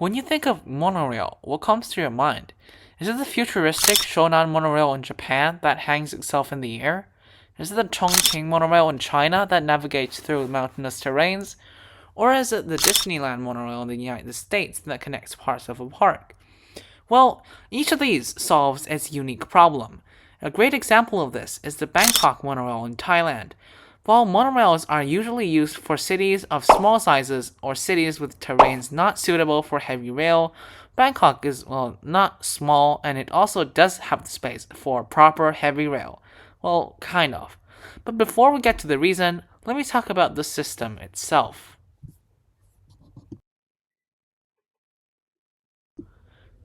When you think of monorail, what comes to your mind? Is it the futuristic Shonan monorail in Japan that hangs itself in the air? Is it the Chongqing monorail in China that navigates through mountainous terrains? Or is it the Disneyland monorail in the United States that connects parts of a park? Well, each of these solves its unique problem. A great example of this is the Bangkok monorail in Thailand. While monorails are usually used for cities of small sizes or cities with terrains not suitable for heavy rail, Bangkok is, well, not small, and it also does have the space for proper heavy rail. Well, kind of. But before we get to the reason, let me talk about the system itself.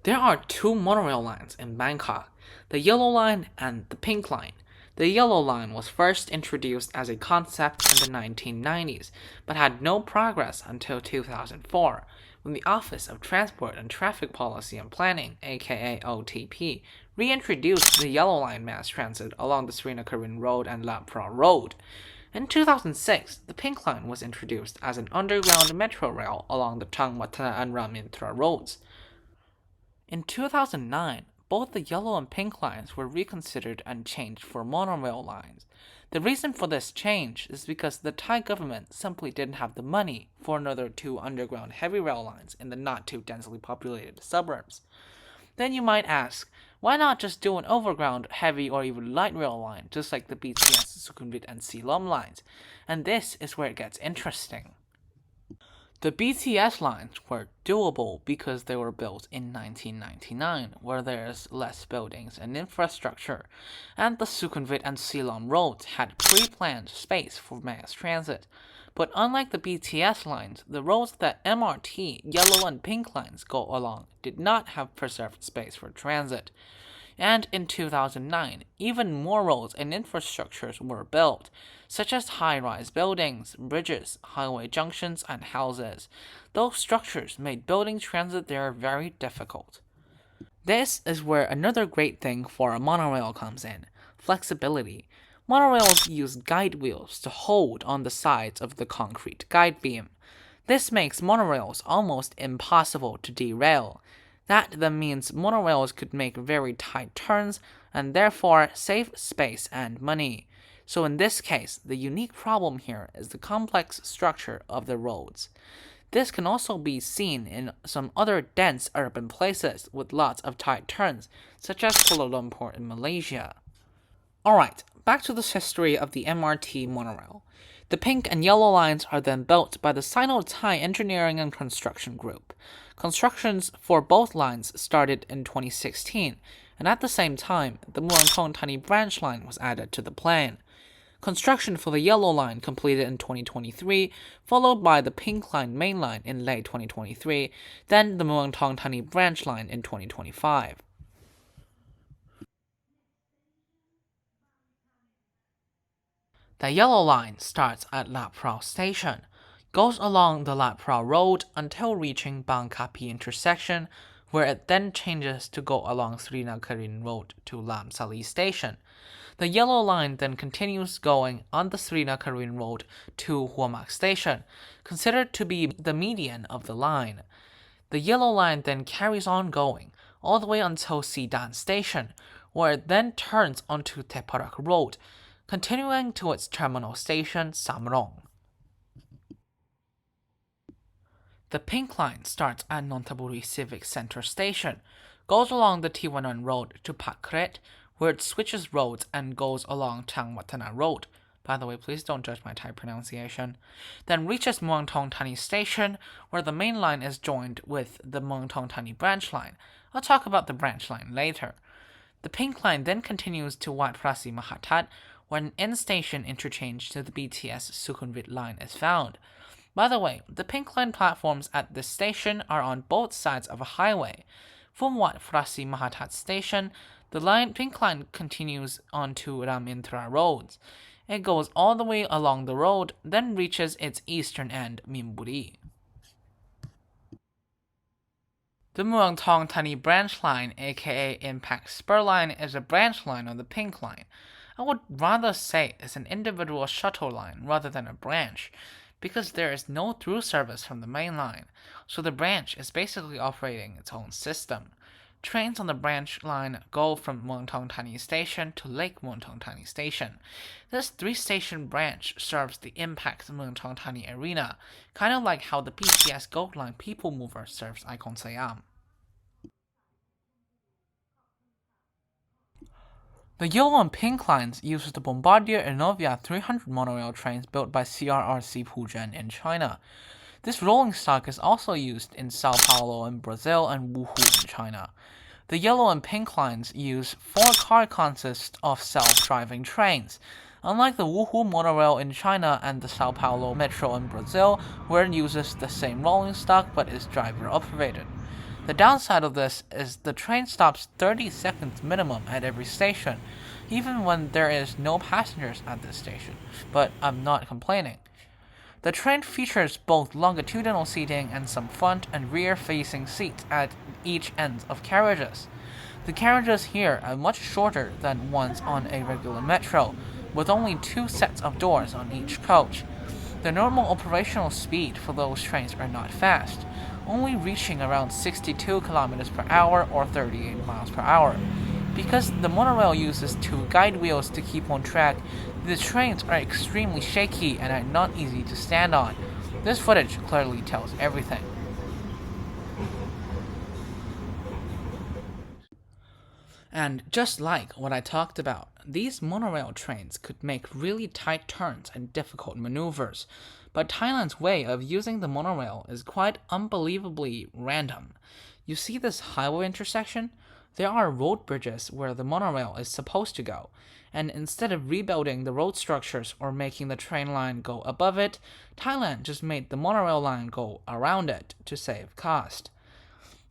There are two monorail lines in Bangkok, the Yellow Line and the Pink Line. The Yellow Line was first introduced as a concept in the 1990s, but had no progress until 2004, when the Office of Transport and Traffic Policy and Planning, aka OTP, reintroduced the Yellow Line mass transit along the Srinagar Road and Lat Phrao Road. In 2006, the Pink Line was introduced as an underground metro rail along the Changwatana and Ramintra roads. In 2009, both the yellow and pink lines were reconsidered and changed for monorail lines. The reason for this change is because the Thai government simply didn't have the money for another two underground heavy rail lines in the not too densely populated suburbs. Then you might ask, why not just do an overground heavy or even light rail line just like the BTS, Sukhumvit, and Silom lines? And this is where it gets interesting. The BTS lines were doable because they were built in 1999, where there's less buildings and infrastructure, and the Sukhumvit and Silom roads had pre-planned space for mass transit. But unlike the BTS lines, the roads that MRT, yellow and pink lines go along did not have preserved space for transit. And in 2009, even more roads and infrastructures were built, such as high-rise buildings, bridges, highway junctions, and houses. Those structures made building transit there very difficult. This is where another great thing for a monorail comes in: flexibility. Monorails use guide wheels to hold on the sides of the concrete guide beam. This makes monorails almost impossible to derail. That then means monorails could make very tight turns and therefore save space and money. So in this case, the unique problem here is the complex structure of the roads. This can also be seen in some other dense urban places with lots of tight turns, such as Kuala Lumpur in Malaysia. Alright, back to this history of the MRT monorail. The pink and yellow lines are then built by the Sino-Thai Engineering and Construction Group. Constructions for both lines started in 2016, and at the same time, the Muangthong Thani branch line was added to the plan. Construction for the yellow line completed in 2023, followed by the pink line main line in late 2023, then the Muangthong Thani branch line in 2025. The yellow line starts at Lat Phrao Station, goes along the Lat Phrao Road until reaching Bang Kapi intersection, where it then changes to go along Srinagar Road to Lam Sali Station. The yellow line then continues going on the Srinagar Road to Huamak Station, considered to be the median of the line. The yellow line then carries on going all the way until Sidan Station, where it then turns onto Teparak Road, continuing to its terminal station, Samrong. The pink line starts at Nonthaburi Civic Center Station, goes along the Tiwanan Road to Pakret, where it switches roads and goes along Changwatana Road. By the way, please don't judge my Thai pronunciation. Then reaches Muangthong Thani Station, where the main line is joined with the Muangthong Thani branch line. I'll talk about the branch line later. The pink line then continues to Wat Prasi Mahatat, where an end-station interchange to the BTS Sukhumvit line is found. By the way, the pink line platforms at this station are on both sides of a highway. From Wat Prasi Mahatat Station, the pink line continues on to Ramintra roads. It goes all the way along the road, then reaches its eastern end, Minburi. The Muangthong Thani branch line, aka Impact Spur line, is a branch line of the pink line. I would rather say it's an individual shuttle line rather than a branch, because there is no through service from the main line, so the branch is basically operating its own system. Trains on the branch line go from Muntongtani Station to Lake Muntongtani Station. This three-station branch serves the Impact Muntongtani Arena, kind of like how the BTS Gold Line People Mover serves Icon Siam. The yellow and pink lines use the Bombardier Innovia 300 monorail trains built by CRRC Pujen in China. This rolling stock is also used in Sao Paulo in Brazil and Wuhu in China. The yellow and pink lines use 4-car consist of self-driving trains. Unlike the Wuhu monorail in China and the Sao Paulo metro in Brazil, where it uses the same rolling stock but is driver-operated. The downside of this is the train stops 30 seconds minimum at every station, even when there is no passengers at this station, but I'm not complaining. The train features both longitudinal seating and some front and rear-facing seats at each end of carriages. The carriages here are much shorter than ones on a regular metro, with only 2 sets of doors on each coach. The normal operational speed for those trains are not fast, only reaching around 62 km per hour or 38 miles per hour. Because the monorail uses 2 guide wheels to keep on track, the trains are extremely shaky and are not easy to stand on. This footage clearly tells everything. And just like what I talked about, these monorail trains could make really tight turns and difficult maneuvers, but Thailand's way of using the monorail is quite unbelievably random. You see this highway intersection? There are road bridges where the monorail is supposed to go, and instead of rebuilding the road structures or making the train line go above it, Thailand just made the monorail line go around it to save cost.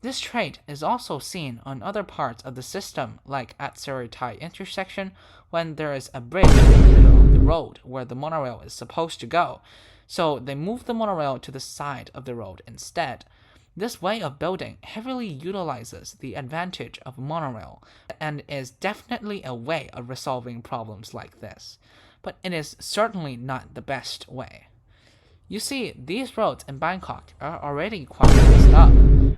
This trait is also seen on other parts of the system, like at Saritai intersection, when there is a bridge in the middle of the road where the monorail is supposed to go, so they move the monorail to the side of the road instead. This way of building heavily utilizes the advantage of monorail, and is definitely a way of resolving problems like this, but it is certainly not the best way. You see, these roads in Bangkok are already quite messed up,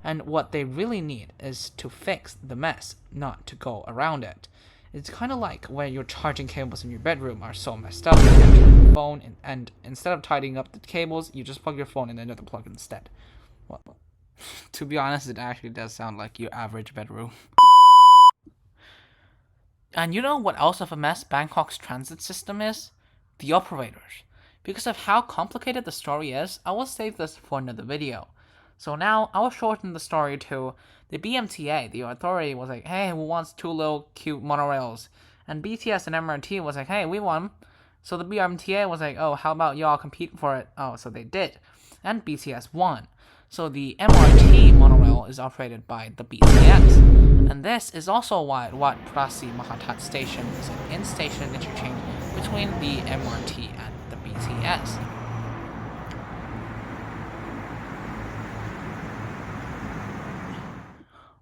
and what they really need is to fix the mess, not to go around it. It's kind of like when your charging cables in your bedroom are so messed up, you can't charge your phone, and instead of tidying up the cables, you just plug your phone in another plug instead. Well, to be honest, it actually does sound like your average bedroom. And you know what else of a mess Bangkok's transit system is? The operators. Because of how complicated the story is, I will save this for another video. So now, I will shorten the story to the BMTA, the authority was like, hey, who wants 2 little cute monorails? And BTS and MRT was like, hey, we won. So the BMTA was like, oh, how about y'all compete for it? Oh, so they did. And BTS won. So the MRT monorail is operated by the BTS. And this is also why Wat Prasi Mahatat Station is an in-station interchange between the MRT and the BTS.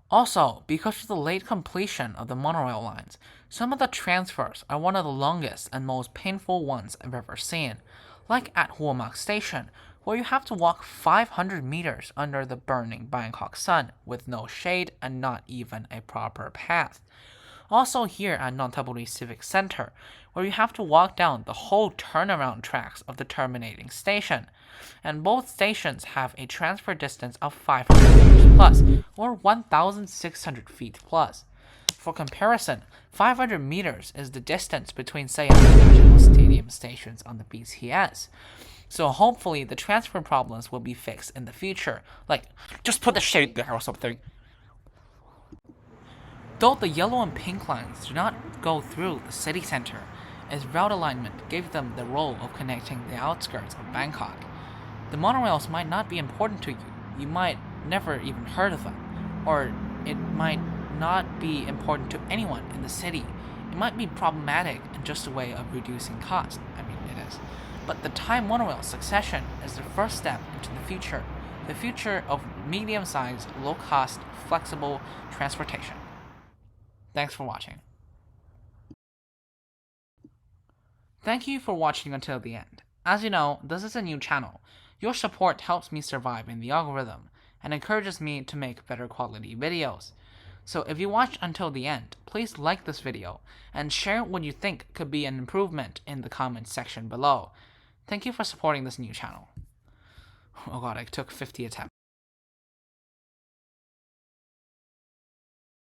Also, because of the late completion of the monorail lines, some of the transfers are one of the longest and most painful ones I've ever seen, like at Hua Mak Station, where you have to walk 500 meters under the burning Bangkok sun with no shade and not even a proper path. Also here at Nonthaburi Civic Center, where you have to walk down the whole turnaround tracks of the terminating station. And both stations have a transfer distance of 500 meters plus, or 1,600 feet plus. For comparison, 500 meters is the distance between Siam National Stadium stations on the BTS. So hopefully the transfer problems will be fixed in the future, like just put the shade there or something. Though the yellow and pink lines do not go through the city center, as route alignment gave them the role of connecting the outskirts of Bangkok. The monorails might not be important to you, you might never even heard of them, or it might not be important to anyone in the city. It might be problematic and just a way of reducing cost. I mean, it is. But the Thai monorail succession is the first step into the future of medium-sized, low-cost, flexible transportation. Thanks for watching. Thank you for watching until the end. As you know, this is a new channel. Your support helps me survive in the algorithm and encourages me to make better quality videos. So if you watched until the end, please like this video and share what you think could be an improvement in the comments section below. Thank you for supporting this new channel. Oh god, I took 50 attempts.